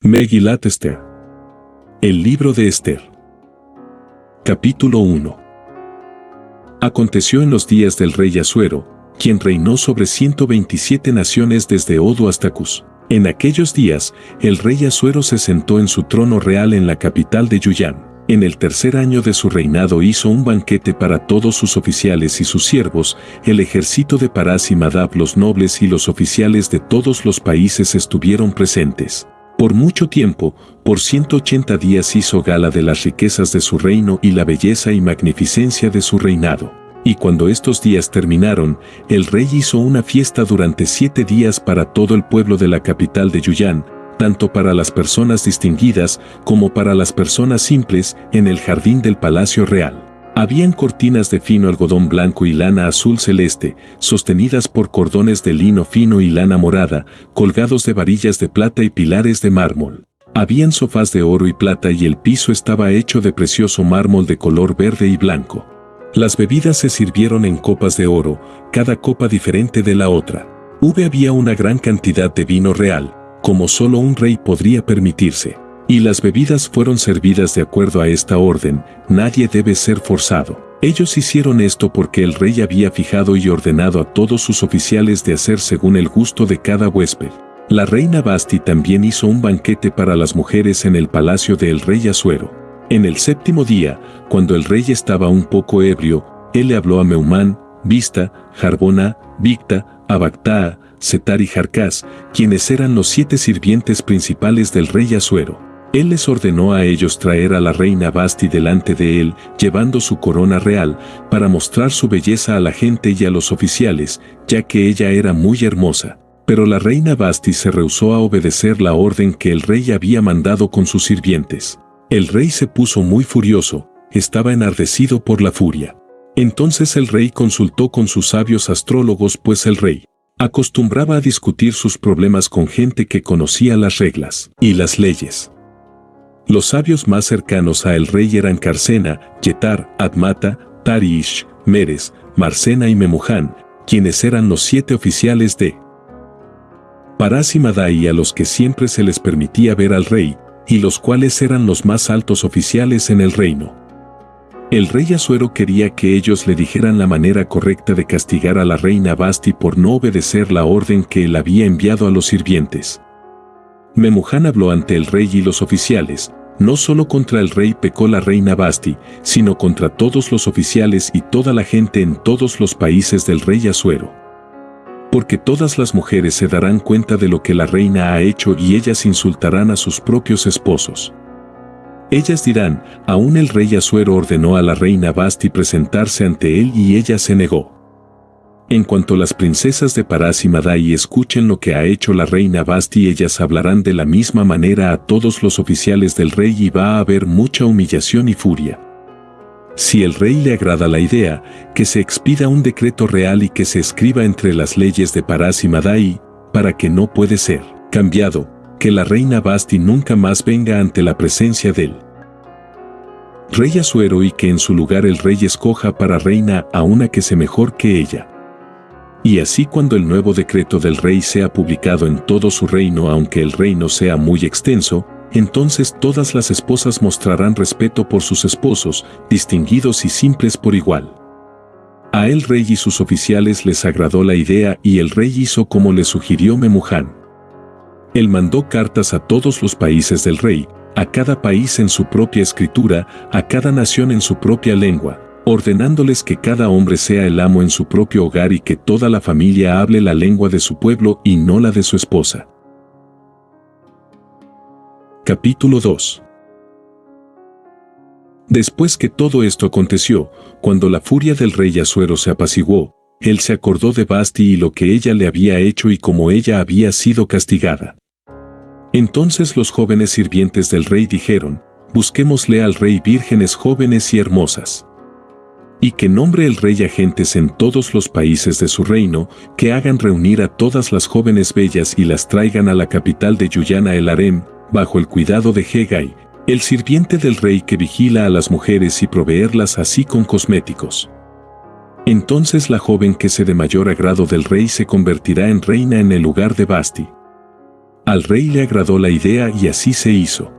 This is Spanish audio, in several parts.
Megilat Esther. El libro de Esther. Capítulo 1. Aconteció en los días del rey Asuero, quien reinó sobre 127 naciones desde Odo hasta Cus. En aquellos días, el rey Asuero se sentó en su trono real en la capital de Yuyán. En el tercer año de su reinado hizo un banquete para todos sus oficiales y sus siervos, el ejército de Parás y Madab, los nobles y los oficiales de todos los países estuvieron presentes. Por mucho tiempo, por 180 días hizo gala de las riquezas de su reino y la belleza y magnificencia de su reinado. Y cuando estos días terminaron, el rey hizo una fiesta durante 7 días para todo el pueblo de la capital de Yuyán, tanto para las personas distinguidas como para las personas simples, en el jardín del palacio real. Habían cortinas de fino algodón blanco y lana azul celeste, sostenidas por cordones de lino fino y lana morada, colgados de varillas de plata y pilares de mármol. Habían sofás de oro y plata y el piso estaba hecho de precioso mármol de color verde y blanco. Las bebidas se sirvieron en copas de oro, cada copa diferente de la otra. Había una gran cantidad de vino real, como solo un rey podría permitirse. Y las bebidas fueron servidas de acuerdo a esta orden: nadie debe ser forzado. Ellos hicieron esto porque el rey había fijado y ordenado a todos sus oficiales de hacer según el gusto de cada huésped. La reina Vasti también hizo un banquete para las mujeres en el palacio del rey Asuero. En el séptimo día, cuando el rey estaba un poco ebrio, él le habló a Meumán, Bista, Jarbona, Bicta, Abactaa, Setar y Jarcás, quienes eran los 7 sirvientes principales del rey Asuero. Él les ordenó a ellos traer a la reina Vasti delante de él, llevando su corona real, para mostrar su belleza a la gente y a los oficiales, ya que ella era muy hermosa. Pero la reina Vasti se rehusó a obedecer la orden que el rey había mandado con sus sirvientes. El rey se puso muy furioso, estaba enardecido por la furia. Entonces el rey consultó con sus sabios astrólogos, pues el rey acostumbraba a discutir sus problemas con gente que conocía las reglas y las leyes. Los sabios más cercanos a el rey eran Carsena, Yetar, Admata, Tarish, Meres, Marsena y Memuján, quienes eran los 7 oficiales de Parás y Madai, a los que siempre se les permitía ver al rey, y los cuales eran los más altos oficiales en el reino. El rey Asuero quería que ellos le dijeran la manera correcta de castigar a la reina Vasti por no obedecer la orden que él había enviado a los sirvientes. Memuján habló ante el rey y los oficiales. No solo contra el rey pecó la reina Vasti, sino contra todos los oficiales y toda la gente en todos los países del rey Asuero. Porque todas las mujeres se darán cuenta de lo que la reina ha hecho y ellas insultarán a sus propios esposos. Ellas dirán: aún el rey Asuero ordenó a la reina Vasti presentarse ante él y ella se negó. En cuanto las princesas de Parás y Madai escuchen lo que ha hecho la reina Vasti, ellas hablarán de la misma manera a todos los oficiales del rey y va a haber mucha humillación y furia. Si el rey le agrada la idea, que se expida un decreto real y que se escriba entre las leyes de Parás y Madai, para que no puede ser cambiado, que la reina Vasti nunca más venga ante la presencia del rey Asuero, y que en su lugar el rey escoja para reina a una que sea mejor que ella. Y así, cuando el nuevo decreto del rey sea publicado en todo su reino, aunque el reino sea muy extenso, entonces todas las esposas mostrarán respeto por sus esposos, distinguidos y simples por igual. A el rey y sus oficiales les agradó la idea y el rey hizo como le sugirió Memuján. Él mandó cartas a todos los países del rey, a cada país en su propia escritura, a cada nación en su propia lengua, ordenándoles que cada hombre sea el amo en su propio hogar y que toda la familia hable la lengua de su pueblo y no la de su esposa. Capítulo 2. Después que todo esto aconteció, cuando la furia del rey Asuero se apaciguó, él se acordó de Vasti y lo que ella le había hecho y cómo ella había sido castigada. Entonces los jóvenes sirvientes del rey dijeron: busquémosle al rey vírgenes jóvenes y hermosas. Y que nombre el rey agentes en todos los países de su reino, que hagan reunir a todas las jóvenes bellas y las traigan a la capital de Yuyán, el harem, bajo el cuidado de Hegai, el sirviente del rey que vigila a las mujeres, y proveerlas así con cosméticos. Entonces la joven que sea de mayor agrado del rey se convertirá en reina en el lugar de Vasti. Al rey le agradó la idea y así se hizo.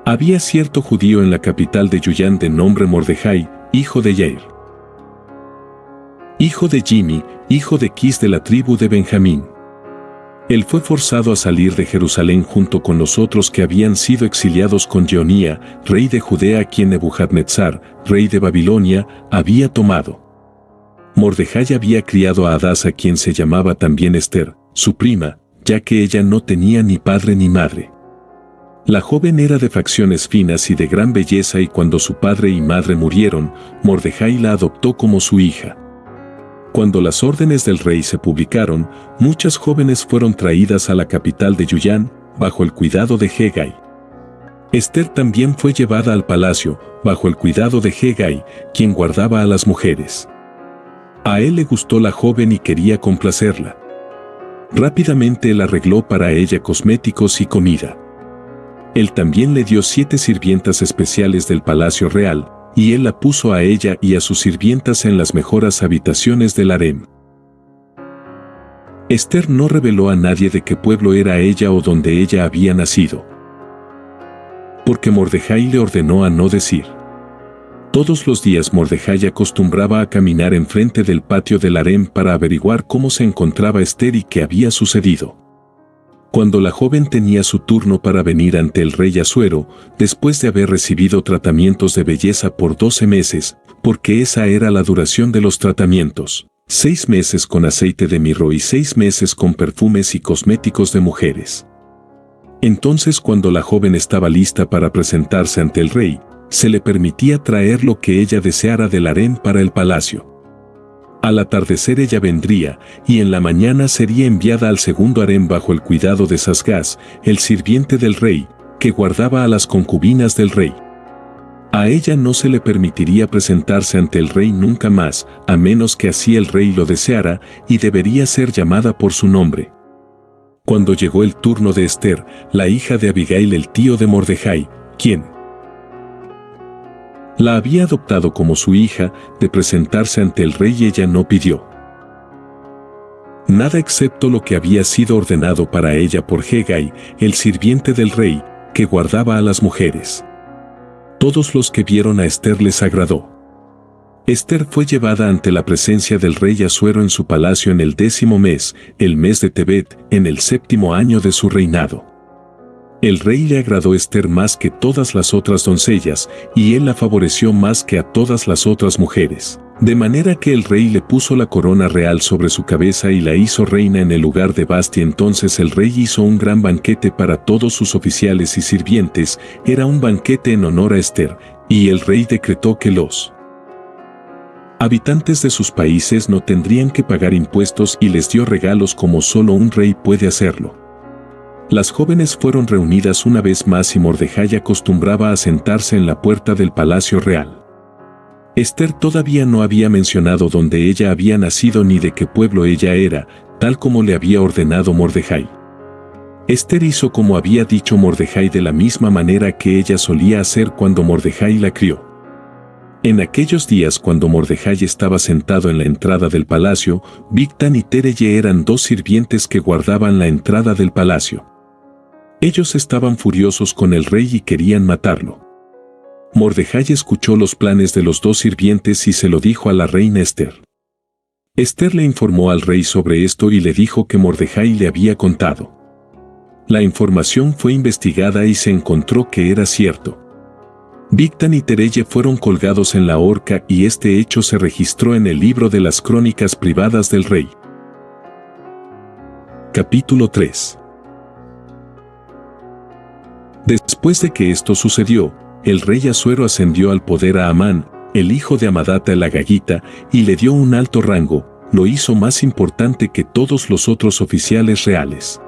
Había cierto judío en la capital de Yuyán de nombre Mordejai, hijo de Yair, hijo de Jimmy, hijo de Quis de la tribu de Benjamín. Él fue forzado a salir de Jerusalén junto con los otros que habían sido exiliados con Jeonía, rey de Judea a quien Nebuchadnezzar, rey de Babilonia, había tomado. Mordejai había criado a Hadasa, quien se llamaba también Ester, su prima, ya que ella no tenía ni padre ni madre. La joven era de facciones finas y de gran belleza, y cuando su padre y madre murieron, Mordejai la adoptó como su hija. Cuando las órdenes del rey se publicaron, muchas jóvenes fueron traídas a la capital de Yuyán, bajo el cuidado de Hegai. Ester también fue llevada al palacio, bajo el cuidado de Hegai, quien guardaba a las mujeres. A él le gustó la joven y quería complacerla. Rápidamente él arregló para ella cosméticos y comida. Él también le dio 7 sirvientas especiales del palacio real, y él la puso a ella y a sus sirvientas en las mejores habitaciones del harem. Ester no reveló a nadie de qué pueblo era ella o dónde ella había nacido, porque Mordejai le ordenó a no decir. Todos los días Mordejai acostumbraba a caminar enfrente del patio del harem para averiguar cómo se encontraba Ester y qué había sucedido. Cuando la joven tenía su turno para venir ante el rey Asuero, después de haber recibido tratamientos de belleza por 12 meses, porque esa era la duración de los tratamientos, 6 meses con aceite de mirro y 6 meses con perfumes y cosméticos de mujeres. Entonces, cuando la joven estaba lista para presentarse ante el rey, se le permitía traer lo que ella deseara del harem para el palacio. Al atardecer ella vendría, y en la mañana sería enviada al segundo harem bajo el cuidado de Sasgás, el sirviente del rey, que guardaba a las concubinas del rey. A ella no se le permitiría presentarse ante el rey nunca más, a menos que así el rey lo deseara, y debería ser llamada por su nombre. Cuando llegó el turno de Ester, la hija de Abigail, el tío de Mordejai, quien la había adoptado como su hija, de presentarse ante el rey, ella no pidió nada excepto lo que había sido ordenado para ella por Hegai, el sirviente del rey, que guardaba a las mujeres. Todos los que vieron a Ester les agradó. Ester fue llevada ante la presencia del rey Asuero en su palacio en el 10º mes, el mes de Tebet, en el 7º año de su reinado. El rey le agradó a Ester más que todas las otras doncellas, y él la favoreció más que a todas las otras mujeres. De manera que el rey le puso la corona real sobre su cabeza y la hizo reina en el lugar de Basti. Entonces el rey hizo un gran banquete para todos sus oficiales y sirvientes, era un banquete en honor a Ester, y el rey decretó que los habitantes de sus países no tendrían que pagar impuestos y les dio regalos como solo un rey puede hacerlo. Las jóvenes fueron reunidas una vez más y Mordejai acostumbraba a sentarse en la puerta del palacio real. Ester todavía no había mencionado dónde ella había nacido ni de qué pueblo ella era, tal como le había ordenado Mordejai. Ester hizo como había dicho Mordejai de la misma manera que ella solía hacer cuando Mordejai la crió. En aquellos días, cuando Mordejai estaba sentado en la entrada del palacio, Bigtan y Tereye eran 2 sirvientes que guardaban la entrada del palacio. Ellos estaban furiosos con el rey y querían matarlo. Mordejai escuchó los planes de los 2 sirvientes y se lo dijo a la reina Ester. Ester le informó al rey sobre esto y le dijo que Mordejai le había contado. La información fue investigada y se encontró que era cierto. Bigtan y Tereye fueron colgados en la horca y este hecho se registró en el libro de las crónicas privadas del rey. Capítulo 3. Después de que esto sucedió, el rey Asuero ascendió al poder a Amán, el hijo de Amadata el Agagita, y le dio un alto rango, lo hizo más importante que todos los otros oficiales reales.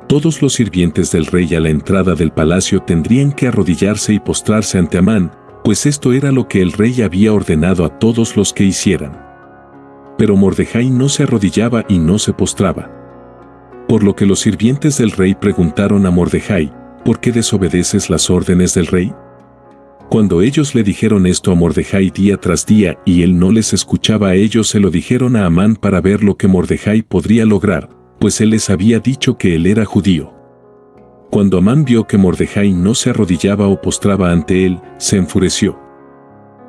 Todos los sirvientes del rey a la entrada del palacio tendrían que arrodillarse y postrarse ante Amán, pues esto era lo que el rey había ordenado a todos los que hicieran. Pero Mordejai no se arrodillaba y no se postraba. Por lo que los sirvientes del rey preguntaron a Mordejai, ¿por qué desobedeces las órdenes del rey? Cuando ellos le dijeron esto a Mordejai día tras día y él no les escuchaba a ellos, se lo dijeron a Amán para ver lo que Mordejai podría lograr, pues él les había dicho que él era judío. Cuando Amán vio que Mordejai no se arrodillaba o postraba ante él, se enfureció.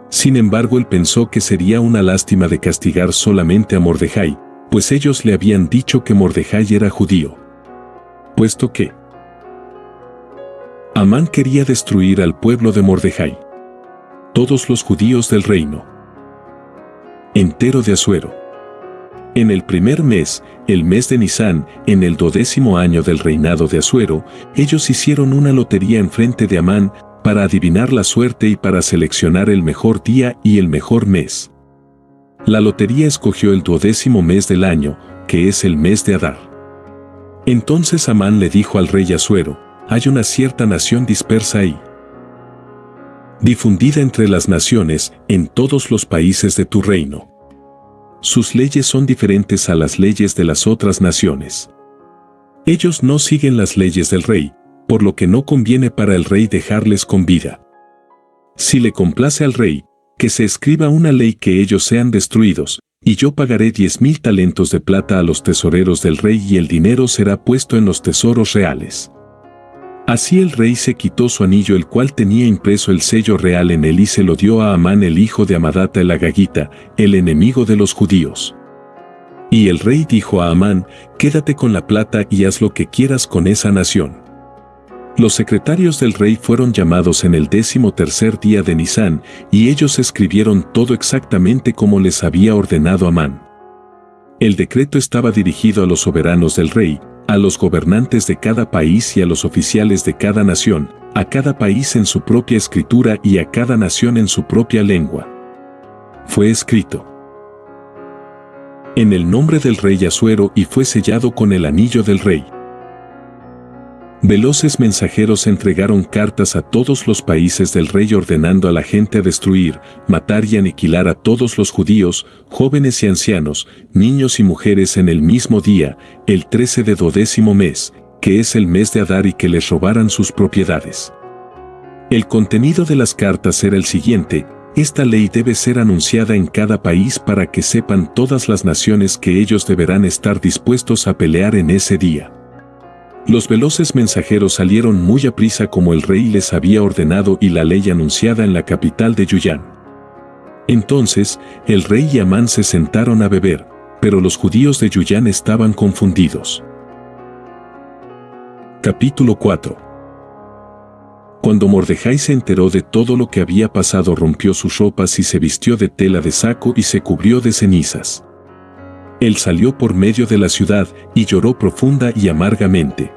Sin embargo, él pensó que sería una lástima de castigar solamente a Mordejai, pues ellos le habían dicho que Mordejai era judío. Puesto que Amán quería destruir al pueblo de Mordejai, todos los judíos del reino entero de Asuero. En el primer mes, el mes de Nisán, en el 12º año del reinado de Asuero, ellos hicieron una lotería enfrente de Amán para adivinar la suerte y para seleccionar el mejor día y el mejor mes. La lotería escogió el 12º mes del año, que es el mes de Adar. Entonces Amán le dijo al rey Asuero: hay una cierta nación dispersa ahí, difundida entre las naciones, en todos los países de tu reino. Sus leyes son diferentes a las leyes de las otras naciones. Ellos no siguen las leyes del rey, por lo que no conviene para el rey dejarles con vida. Si le complace al rey, que se escriba una ley que ellos sean destruidos, y yo pagaré 10,000 talentos de plata a los tesoreros del rey y el dinero será puesto en los tesoros reales. Así el rey se quitó su anillo, el cual tenía impreso el sello real en él, y se lo dio a Amán, el hijo de Amadata el Agagita, el enemigo de los judíos. Y el rey dijo a Amán: quédate con la plata y haz lo que quieras con esa nación. Los secretarios del rey fueron llamados en el 13º día de Nisán, y ellos escribieron todo exactamente como les había ordenado Amán. El decreto estaba dirigido a los soberanos del rey, a los gobernantes de cada país y a los oficiales de cada nación, a cada país en su propia escritura y a cada nación en su propia lengua. Fue escrito en el nombre del rey Asuero y fue sellado con el anillo del rey. Veloces mensajeros entregaron cartas a todos los países del rey ordenando a la gente a destruir, matar y aniquilar a todos los judíos, jóvenes y ancianos, niños y mujeres en el mismo día, el 13 de 12º mes, que es el mes de Adar, y que les robaran sus propiedades. El contenido de las cartas era el siguiente: esta ley debe ser anunciada en cada país para que sepan todas las naciones que ellos deberán estar dispuestos a pelear en ese día. Los veloces mensajeros salieron muy aprisa como el rey les había ordenado y la ley anunciada en la capital de Yuyán. Entonces, el rey y Amán se sentaron a beber, pero los judíos de Yuyán estaban confundidos. Capítulo 4. Cuando Mordejai se enteró de todo lo que había pasado, rompió sus ropas y se vistió de tela de saco y se cubrió de cenizas. Él salió por medio de la ciudad y lloró profunda y amargamente.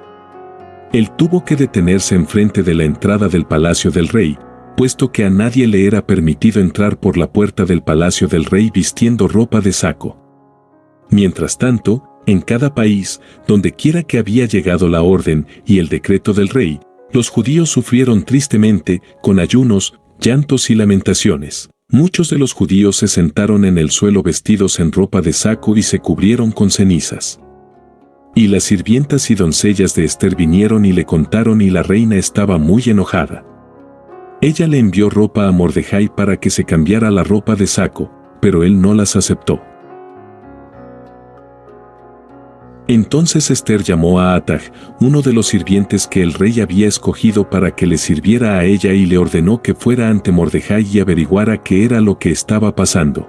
Él tuvo que detenerse enfrente de la entrada del palacio del rey, puesto que a nadie le era permitido entrar por la puerta del palacio del rey vistiendo ropa de saco. Mientras tanto, en cada país, donde quiera que había llegado la orden y el decreto del rey, los judíos sufrieron tristemente, con ayunos, llantos y lamentaciones. Muchos de los judíos se sentaron en el suelo vestidos en ropa de saco y se cubrieron con cenizas. Y las sirvientas y doncellas de Ester vinieron y le contaron, y la reina estaba muy enojada. Ella le envió ropa a Mordejai para que se cambiara la ropa de saco, pero él no las aceptó. Entonces Ester llamó a Atag, uno de los sirvientes que el rey había escogido para que le sirviera a ella, y le ordenó que fuera ante Mordejai y averiguara qué era lo que estaba pasando.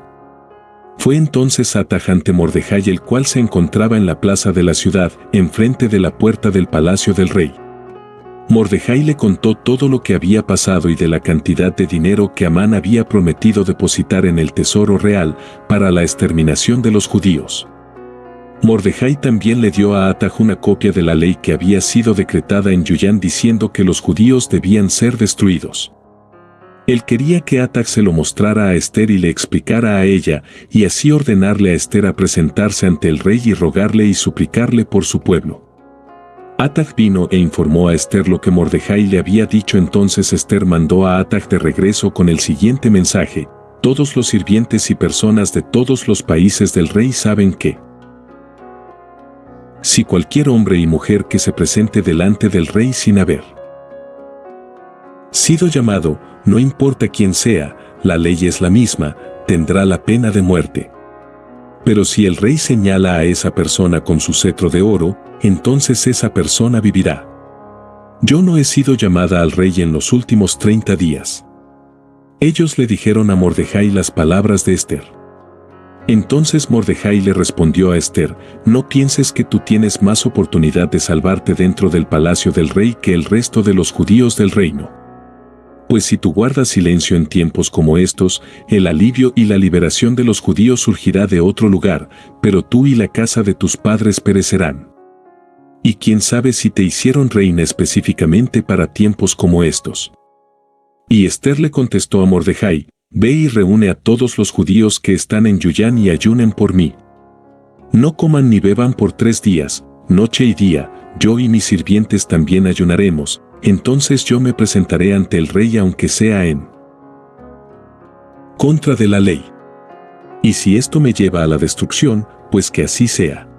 Fue entonces Atag ante Mordejai, el cual se encontraba en la plaza de la ciudad, enfrente de la puerta del palacio del rey. Mordejai le contó todo lo que había pasado y de la cantidad de dinero que Amán había prometido depositar en el tesoro real para la exterminación de los judíos. Mordejai también le dio a Atag una copia de la ley que había sido decretada en Yuyán, diciendo que los judíos debían ser destruidos. Él quería que Atag se lo mostrara a Ester y le explicara a ella, y así ordenarle a Ester a presentarse ante el rey y rogarle y suplicarle por su pueblo. Atag vino e informó a Ester lo que Mordejai le había dicho. Entonces Ester mandó a Atag de regreso con el siguiente mensaje: todos los sirvientes y personas de todos los países del rey saben que si cualquier hombre y mujer que se presente delante del rey sin haber sido llamado, no importa quién sea, la ley es la misma, tendrá la pena de muerte. Pero si el rey señala a esa persona con su cetro de oro, entonces esa persona vivirá. Yo no he sido llamada al rey en los últimos 30 días. Ellos le dijeron a Mordejai las palabras de Ester. Entonces Mordejai le respondió a Ester: no pienses que tú tienes más oportunidad de salvarte dentro del palacio del rey que el resto de los judíos del reino. Pues si tú guardas silencio en tiempos como estos, el alivio y la liberación de los judíos surgirá de otro lugar, pero tú y la casa de tus padres perecerán. Y quién sabe si te hicieron reina específicamente para tiempos como estos. Y Ester le contestó a Mordejai: ve y reúne a todos los judíos que están en Yuyán y ayunen por mí. No coman ni beban por 3 días, noche y día, yo y mis sirvientes también ayunaremos, entonces yo me presentaré ante el rey aunque sea en contra de la ley. Y si esto me lleva a la destrucción, pues que así sea.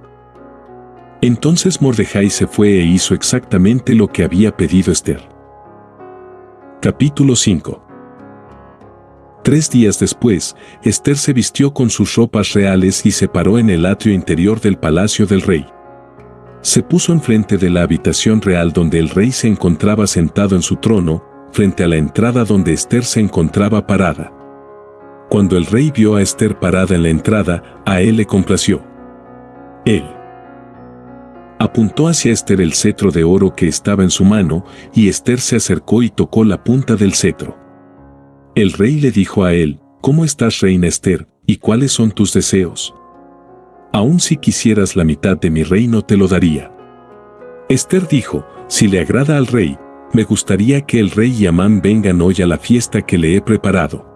Entonces Mordejai se fue e hizo exactamente lo que había pedido Ester. Capítulo 5. 3 días después, Ester se vistió con sus ropas reales y se paró en el atrio interior del palacio del rey. Se puso enfrente de la habitación real donde el rey se encontraba sentado en su trono, frente a la entrada donde Ester se encontraba parada. Cuando el rey vio a Ester parada en la entrada, a él le complació. Él apuntó hacia Ester el cetro de oro que estaba en su mano, y Ester se acercó y tocó la punta del cetro. El rey le dijo a él: ¿cómo estás, reina Ester, y cuáles son tus deseos? Aun si quisieras la mitad de mi reino te lo daría. Ester dijo: si le agrada al rey, me gustaría que el rey y Amán vengan hoy a la fiesta que le he preparado.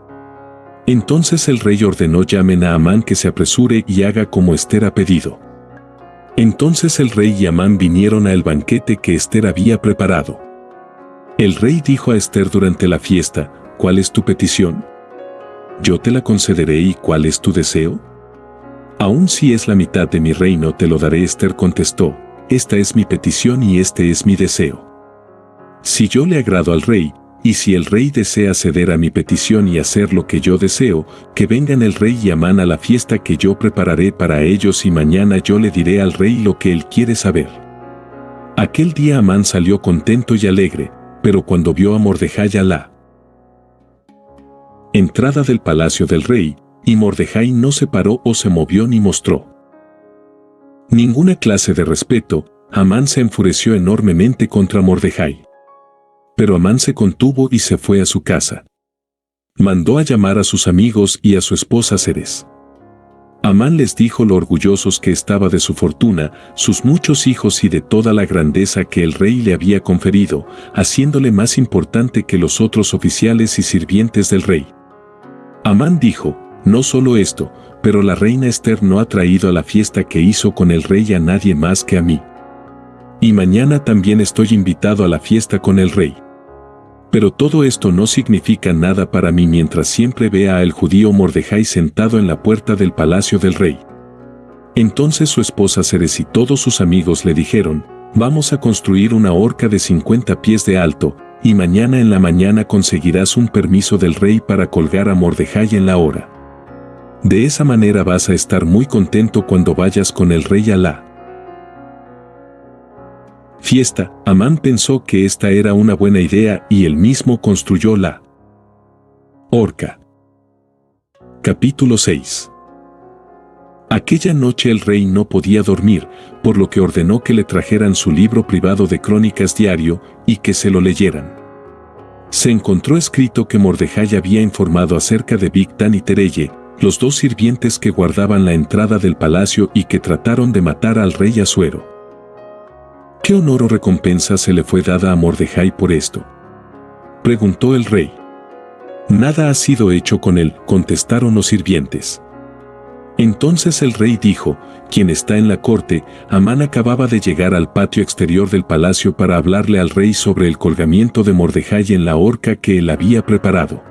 Entonces el rey ordenó: llamen a Amán que se apresure y haga como Ester ha pedido. Entonces el rey y Amán vinieron al banquete que Ester había preparado. El rey dijo a Ester durante la fiesta: ¿cuál es tu petición? Yo te la concederé. ¿Y cuál es tu deseo? Aun si es la mitad de mi reino te lo daré. Ester contestó: esta es mi petición y este es mi deseo. Si yo le agrado al rey, y si el rey desea ceder a mi petición y hacer lo que yo deseo, que vengan el rey y Amán a la fiesta que yo prepararé para ellos, y mañana yo le diré al rey lo que él quiere saber. Aquel día Amán salió contento y alegre, pero cuando vio a Mordejai a la entrada del palacio del rey, y Mordejai no se paró o se movió ni mostró ninguna clase de respeto, Amán se enfureció enormemente contra Mordejai. Pero Amán se contuvo y se fue a su casa. Mandó a llamar a sus amigos y a su esposa Zeres. Amán les dijo lo orgullosos que estaba de su fortuna, sus muchos hijos y de toda la grandeza que el rey le había conferido, haciéndole más importante que los otros oficiales y sirvientes del rey. Amán dijo: no solo esto, pero la reina Ester no ha traído a la fiesta que hizo con el rey a nadie más que a mí. Y mañana también estoy invitado a la fiesta con el rey. Pero todo esto no significa nada para mí mientras siempre vea al judío Mordejai sentado en la puerta del palacio del rey. Entonces su esposa Zeres y todos sus amigos le dijeron: vamos a construir una horca de 50 pies de alto, y mañana en la mañana conseguirás un permiso del rey para colgar a Mordejai en la hora. De esa manera vas a estar muy contento cuando vayas con el rey a la fiesta. Amán pensó que esta era una buena idea y él mismo construyó la horca. Capítulo 6. Aquella noche el rey no podía dormir, por lo que ordenó que le trajeran su libro privado de crónicas diario y que se lo leyeran. Se encontró escrito que Mordejai había informado acerca de Bigtán y Tereye, los 2 sirvientes que guardaban la entrada del palacio y que trataron de matar al rey Asuero. ¿Qué honor o recompensa se le fue dada a Mordejai por esto?, preguntó el rey. Nada ha sido hecho con él, contestaron los sirvientes. Entonces el rey dijo: ¿quién está en la corte? Amán acababa de llegar al patio exterior del palacio para hablarle al rey sobre el colgamiento de Mordejai en la horca que él había preparado.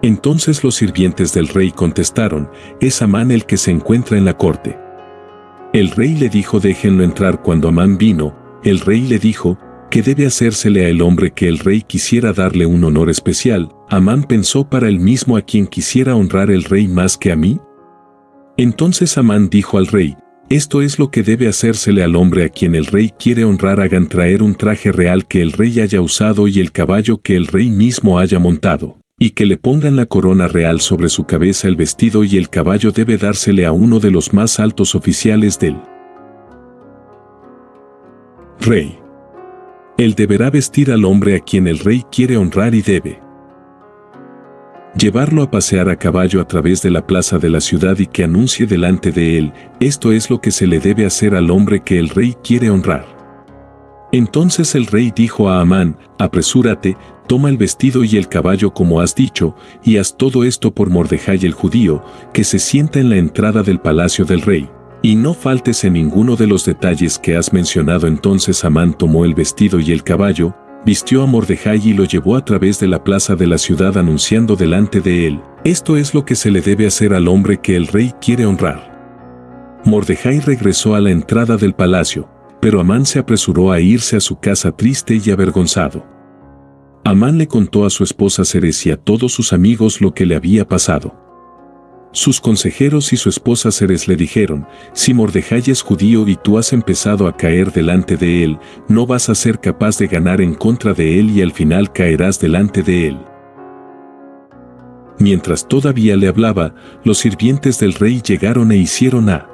Entonces los sirvientes del rey contestaron: es Amán el que se encuentra en la corte. El rey le dijo: déjenlo entrar. Cuando Amán vino, el rey le dijo: ¿qué debe hacérsele a el hombre que el rey quisiera darle un honor especial? Amán pensó para él mismo: ¿a quién quisiera honrar el rey más que a mí? Entonces Amán dijo al rey: esto es lo que debe hacérsele al hombre a quien el rey quiere honrar. Hagan traer un traje real que el rey haya usado y el caballo que el rey mismo haya montado, y que le pongan la corona real sobre su cabeza. El vestido y el caballo debe dársele a uno de los más altos oficiales del rey. Él deberá vestir al hombre a quien el rey quiere honrar y debe llevarlo a pasear a caballo a través de la plaza de la ciudad y que anuncie delante de él: esto es lo que se le debe hacer al hombre que el rey quiere honrar. Entonces el rey dijo a Amán: apresúrate, toma el vestido y el caballo como has dicho, y haz todo esto por Mordejai el judío, que se sienta en la entrada del palacio del rey, y no faltes en ninguno de los detalles que has mencionado. Entonces Amán tomó el vestido y el caballo, vistió a Mordejai y lo llevó a través de la plaza de la ciudad anunciando delante de él: esto es lo que se le debe hacer al hombre que el rey quiere honrar. Mordejai regresó a la entrada del palacio, pero Amán se apresuró a irse a su casa triste y avergonzado. Amán le contó a su esposa Zeres y a todos sus amigos lo que le había pasado. Sus consejeros y su esposa Zeres le dijeron: si Mordejai es judío y tú has empezado a caer delante de él, no vas a ser capaz de ganar en contra de él y al final caerás delante de él. Mientras todavía le hablaba, los sirvientes del rey llegaron e hicieron a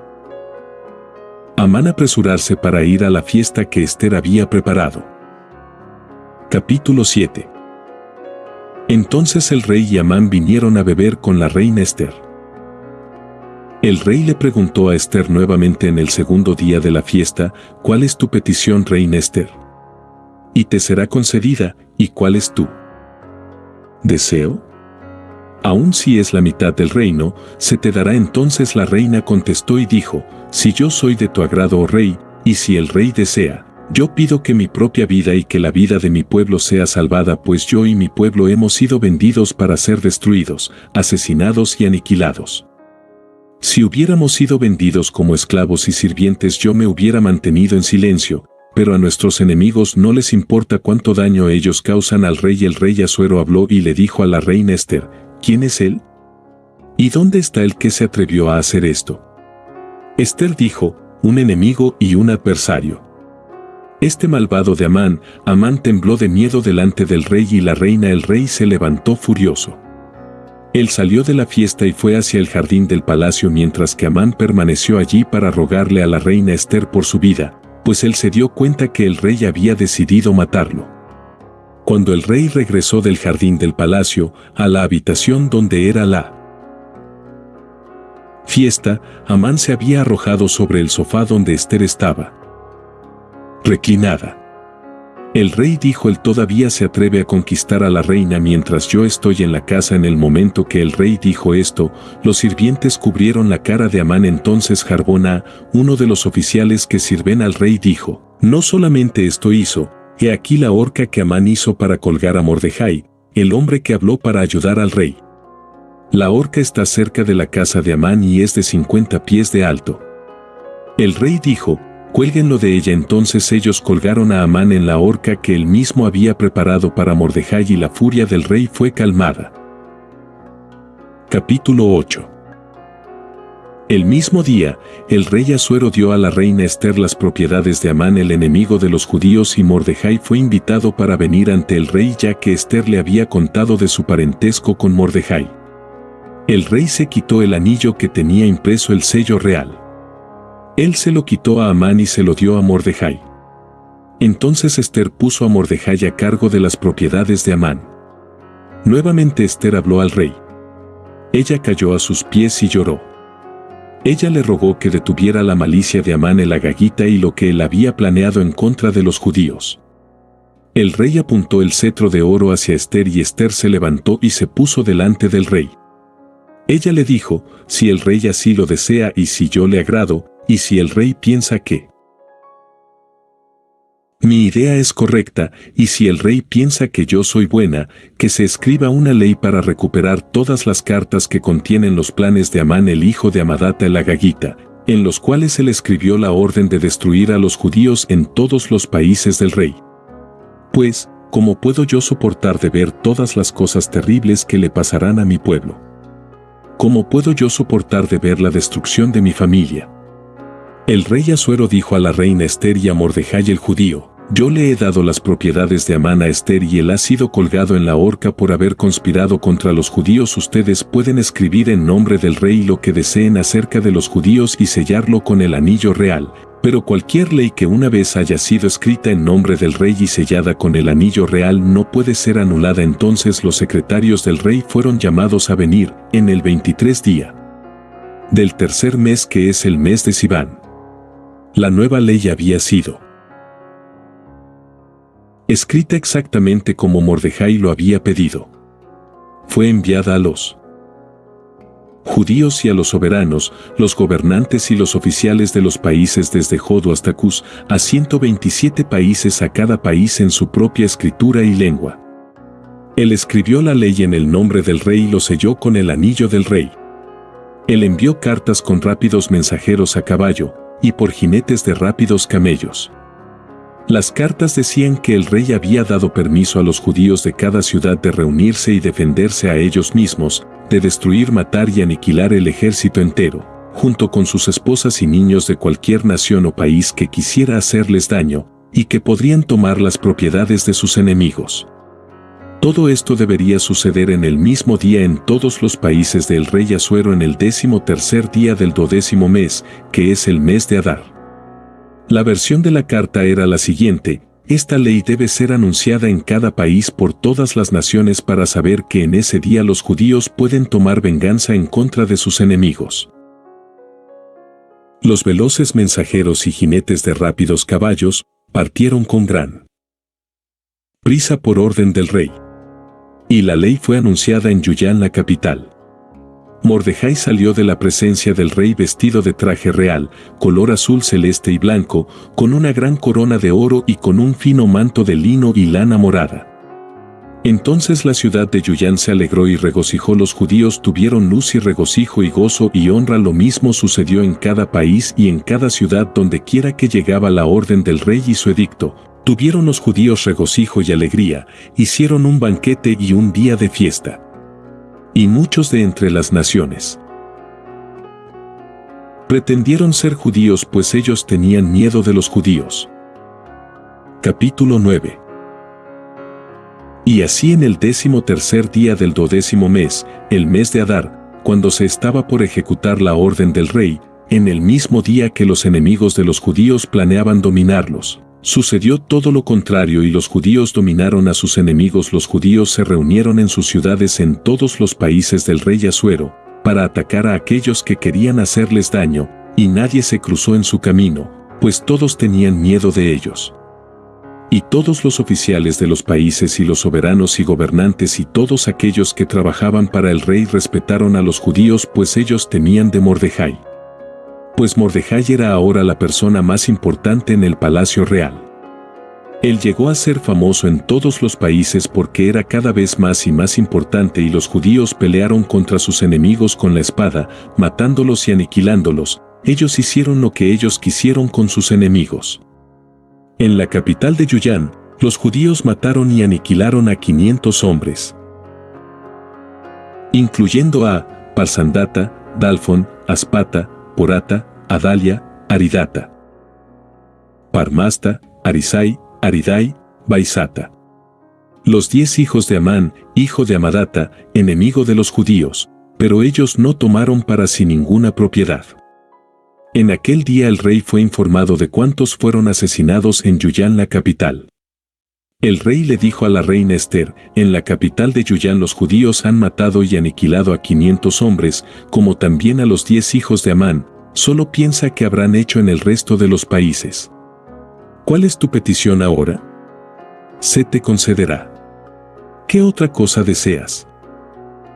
Amán apresurarse para ir a la fiesta que Ester había preparado. Capítulo 7. Entonces el rey y Amán vinieron a beber con la reina Ester. El rey le preguntó a Ester nuevamente en el segundo día de la fiesta: ¿cuál es tu petición, reina Ester? Y te será concedida. ¿Y cuál es tu deseo? Aun si es la mitad del reino, se te dará. Entonces la reina contestó y dijo: si yo soy de tu agrado, oh rey, y si el rey desea, yo pido que mi propia vida y que la vida de mi pueblo sea salvada, pues yo y mi pueblo hemos sido vendidos para ser destruidos, asesinados y aniquilados. Si hubiéramos sido vendidos como esclavos y sirvientes, yo me hubiera mantenido en silencio, pero a nuestros enemigos no les importa cuánto daño ellos causan al rey. El rey Asuero habló y le dijo a la reina Ester: ¿quién es él? ¿Y dónde está el que se atrevió a hacer esto? Ester dijo: un enemigo y un adversario. Este malvado de Amán. Amán tembló de miedo delante del rey y la reina. El rey se levantó furioso. Él salió de la fiesta y fue hacia el jardín del palacio, mientras que Amán permaneció allí para rogarle a la reina Ester por su vida, pues él se dio cuenta que el rey había decidido matarlo. Cuando el rey regresó del jardín del palacio a la habitación donde era la fiesta, Amán se había arrojado sobre el sofá donde Ester estaba reclinada. El rey dijo: él todavía se atreve a conquistar a la reina mientras yo estoy en la casa. En el momento que el rey dijo esto, los sirvientes cubrieron la cara de Amán. Entonces Jarbona, uno de los oficiales que sirven al rey, dijo: no solamente esto hizo, he aquí la horca que Amán hizo para colgar a Mordejai, el hombre que habló para ayudar al rey. La horca está cerca de la casa de Amán y es de 50 pies de alto. El rey dijo: cuélguenlo de ella. Entonces ellos colgaron a Amán en la horca que él mismo había preparado para Mordejai y la furia del rey fue calmada. Capítulo 8. El mismo día, el rey Asuero dio a la reina Ester las propiedades de Amán, el enemigo de los judíos, y Mordejai fue invitado para venir ante el rey, ya que Ester le había contado de su parentesco con Mordejai. El rey se quitó el anillo que tenía impreso el sello real. Él se lo quitó a Amán y se lo dio a Mordejai. Entonces Ester puso a Mordejai a cargo de las propiedades de Amán. Nuevamente Ester habló al rey. Ella cayó a sus pies y lloró. Ella le rogó que detuviera la malicia de Amán el agagita y lo que él había planeado en contra de los judíos. El rey apuntó el cetro de oro hacia Ester y Ester se levantó y se puso delante del rey. Ella le dijo: si el rey así lo desea y si yo le agrado, y si el rey piensa que mi idea es correcta, y si el rey piensa que yo soy buena, que se escriba una ley para recuperar todas las cartas que contienen los planes de Amán el hijo de Amadata el agagita, en los cuales él escribió la orden de destruir a los judíos en todos los países del rey. Pues, ¿cómo puedo yo soportar de ver todas las cosas terribles que le pasarán a mi pueblo? ¿cómo puedo yo soportar de ver la destrucción de mi familia? El rey Asuero dijo a la reina Ester y a Mordejai el judío: yo le he dado las propiedades de Amán a Ester y él ha sido colgado en la horca por haber conspirado contra los judíos. Ustedes pueden escribir en nombre del rey lo que deseen acerca de los judíos y sellarlo con el anillo real, pero cualquier ley que una vez haya sido escrita en nombre del rey y sellada con el anillo real no puede ser anulada. Entonces los secretarios del rey fueron llamados a venir, en el 23 día del tercer mes, que es el mes de Siván. La nueva ley había sido escrita exactamente como Mordejai lo había pedido. Fue enviada a los judíos y a los soberanos, los gobernantes y los oficiales de los países desde Jodo hasta Cus, a 127 países, a cada país en su propia escritura y lengua. Él escribió la ley en el nombre del rey y lo selló con el anillo del rey. Él envió cartas con rápidos mensajeros a caballo y por jinetes de rápidos camellos. Las cartas decían que el rey había dado permiso a los judíos de cada ciudad de reunirse y defenderse a ellos mismos, de destruir, matar y aniquilar el ejército entero, junto con sus esposas y niños de cualquier nación o país que quisiera hacerles daño, y que podrían tomar las propiedades de sus enemigos. Todo esto debería suceder en el mismo día en todos los países del rey Asuero en el 13º día del 12º mes, que es el mes de Adar. La versión de la carta era la siguiente: esta ley debe ser anunciada en cada país por todas las naciones para saber que en ese día los judíos pueden tomar venganza en contra de sus enemigos. Los veloces mensajeros y jinetes de rápidos caballos partieron con gran prisa por orden del rey. Y la ley fue anunciada en Yuyán, la capital. Mordejai salió de la presencia del rey vestido de traje real, color azul celeste y blanco, con una gran corona de oro y con un fino manto de lino y lana morada. Entonces la ciudad de Yuyán se alegró y regocijó. Los judíos tuvieron luz y regocijo y gozo y honra. Lo mismo sucedió en cada país y en cada ciudad donde quiera que llegaba la orden del rey y su edicto. Tuvieron los judíos regocijo y alegría, hicieron un banquete y un día de fiesta. Y muchos de entre las naciones pretendieron ser judíos, pues ellos tenían miedo de los judíos. Capítulo 9. Y así en el 13º día del 12º mes, el mes de Adar, cuando se estaba por ejecutar la orden del rey, en el mismo día que los enemigos de los judíos planeaban dominarlos, sucedió todo lo contrario y los judíos dominaron a sus enemigos. Los judíos se reunieron en sus ciudades en todos los países del rey Asuero, para atacar a aquellos que querían hacerles daño, y nadie se cruzó en su camino, pues todos tenían miedo de ellos. Y todos los oficiales de los países y los soberanos y gobernantes y todos aquellos que trabajaban para el rey respetaron a los judíos, pues ellos temían de Mordejai. Pues Mordejai era ahora la persona más importante en el palacio real. Él llegó a ser famoso en todos los países porque era cada vez más y más importante, y los judíos pelearon contra sus enemigos con la espada, matándolos y aniquilándolos. Ellos hicieron lo que ellos quisieron con sus enemigos. En la capital de Yuyán, los judíos mataron y aniquilaron a 500 hombres, incluyendo a Parsandata, Dalfón, Aspata, Porata, Adalia, Aridata, Parmasta, Arisai, Aridai, Baisata. Los 10 hijos de Amán, hijo de Amadata, enemigo de los judíos, pero ellos no tomaron para sí ninguna propiedad. En aquel día el rey fue informado de cuántos fueron asesinados en Yuyán, la capital. El rey le dijo a la reina Ester: en la capital de Yuyán los judíos han matado y aniquilado a 500 hombres, como también a los 10 hijos de Amán. Solo piensa qué habrán hecho en el resto de los países. ¿Cuál es tu petición ahora? Se te concederá. ¿Qué otra cosa deseas?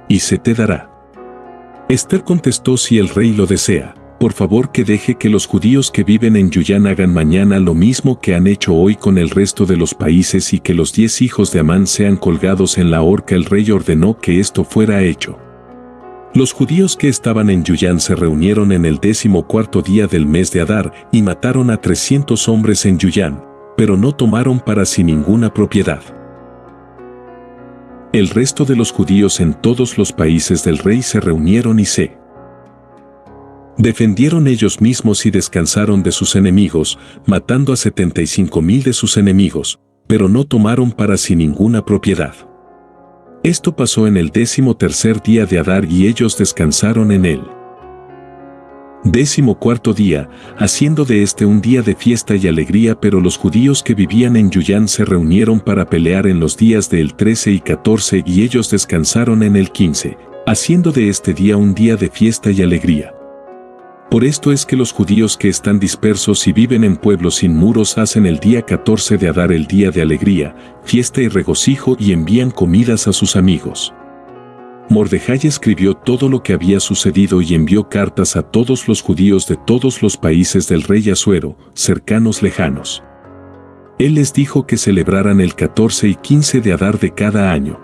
Y se te dará. Ester contestó: si el rey lo desea, por favor que deje que los judíos que viven en Yuyán hagan mañana lo mismo que han hecho hoy con el resto de los países, y que los 10 hijos de Amán sean colgados en la horca. El rey ordenó que esto fuera hecho. Los judíos que estaban en Yuyán se reunieron en el 14º día del mes de Adar y mataron a 300 hombres en Yuyán, pero no tomaron para sí ninguna propiedad. El resto de los judíos en todos los países del rey se reunieron y se defendieron ellos mismos y descansaron de sus enemigos, matando a 75,000 de sus enemigos, pero no tomaron para sí ninguna propiedad. Esto pasó en el 13º día de Adar y ellos descansaron en él. 14º día, haciendo de este un día de fiesta y alegría, pero los judíos que vivían en Yuyán se reunieron para pelear en los días del 13 y 14 y ellos descansaron en el 15, haciendo de este día un día de fiesta y alegría. Por esto es que los judíos que están dispersos y viven en pueblos sin muros hacen el día 14 de Adar el día de alegría, fiesta y regocijo y envían comidas a sus amigos. Mordejai escribió todo lo que había sucedido y envió cartas a todos los judíos de todos los países del rey Asuero, cercanos lejanos. Él les dijo que celebraran el 14 y 15 de Adar de cada año.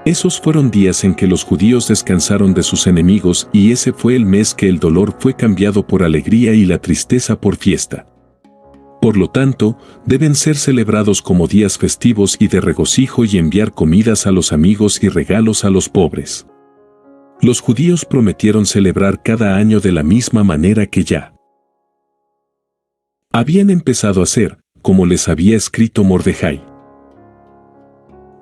Esos fueron días en que los judíos descansaron de sus enemigos y ese fue el mes que el dolor fue cambiado por alegría y la tristeza por fiesta. Por lo tanto, deben ser celebrados como días festivos y de regocijo y enviar comidas a los amigos y regalos a los pobres. Los judíos prometieron celebrar cada año de la misma manera que ya habían empezado a hacer, como les había escrito Mordejai.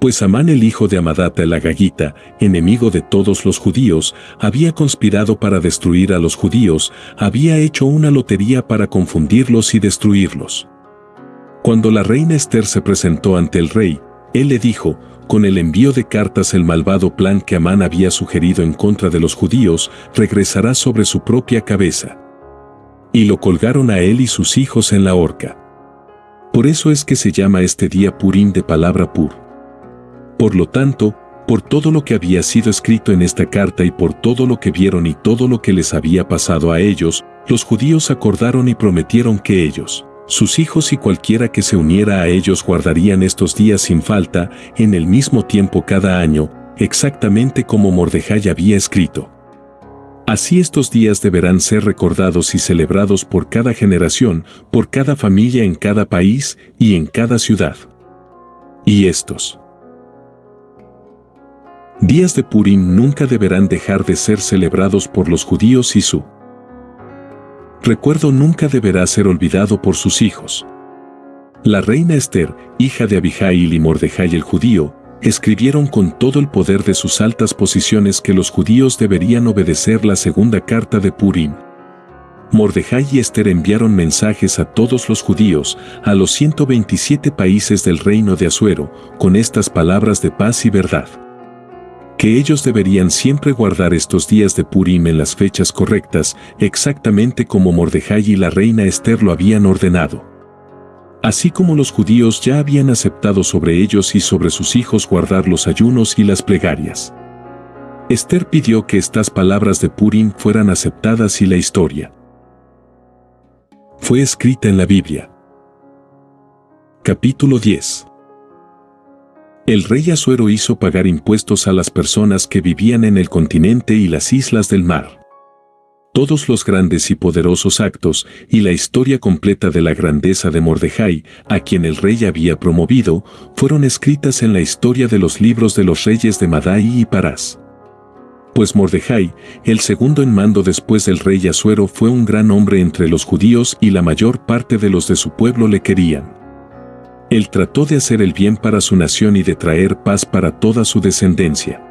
Pues Amán el hijo de Amadata el Agagita, enemigo de todos los judíos, había conspirado para destruir a los judíos, había hecho una lotería para confundirlos y destruirlos. Cuando la reina Esther se presentó ante el rey, él le dijo, con el envío de cartas el malvado plan que Amán había sugerido en contra de los judíos, regresará sobre su propia cabeza. Y lo colgaron a él y sus hijos en la horca. Por eso es que se llama este día Purim de palabra pur. Por lo tanto, por todo lo que había sido escrito en esta carta y por todo lo que vieron y todo lo que les había pasado a ellos, los judíos acordaron y prometieron que ellos, sus hijos y cualquiera que se uniera a ellos guardarían estos días sin falta, en el mismo tiempo cada año, exactamente como Mordejai había escrito. Así estos días deberán ser recordados y celebrados por cada generación, por cada familia en cada país y en cada ciudad. Y estos días de Purim nunca deberán dejar de ser celebrados por los judíos y su recuerdo nunca deberá ser olvidado por sus hijos. La reina Esther, hija de Abihail y Mordejai el judío, escribieron con todo el poder de sus altas posiciones que los judíos deberían obedecer la segunda carta de Purim. Mordejai y Esther enviaron mensajes a todos los judíos, a los 127 países del reino de Asuero, con estas palabras de paz y verdad. Que ellos deberían siempre guardar estos días de Purim en las fechas correctas, exactamente como Mordejai y la reina Esther lo habían ordenado. Así como los judíos ya habían aceptado sobre ellos y sobre sus hijos guardar los ayunos y las plegarias. Esther pidió que estas palabras de Purim fueran aceptadas y la historia fue escrita en la Biblia. Capítulo 10. El rey Asuero hizo pagar impuestos a las personas que vivían en el continente y las islas del mar. Todos los grandes y poderosos actos y la historia completa de la grandeza de Mordejai, a quien el rey había promovido, fueron escritas en la historia de los libros de los reyes de Madai y Parás. Pues Mordejai, el segundo en mando después del rey Asuero, fue un gran hombre entre los judíos y la mayor parte de los de su pueblo le querían. Él trató de hacer el bien para su nación y de traer paz para toda su descendencia.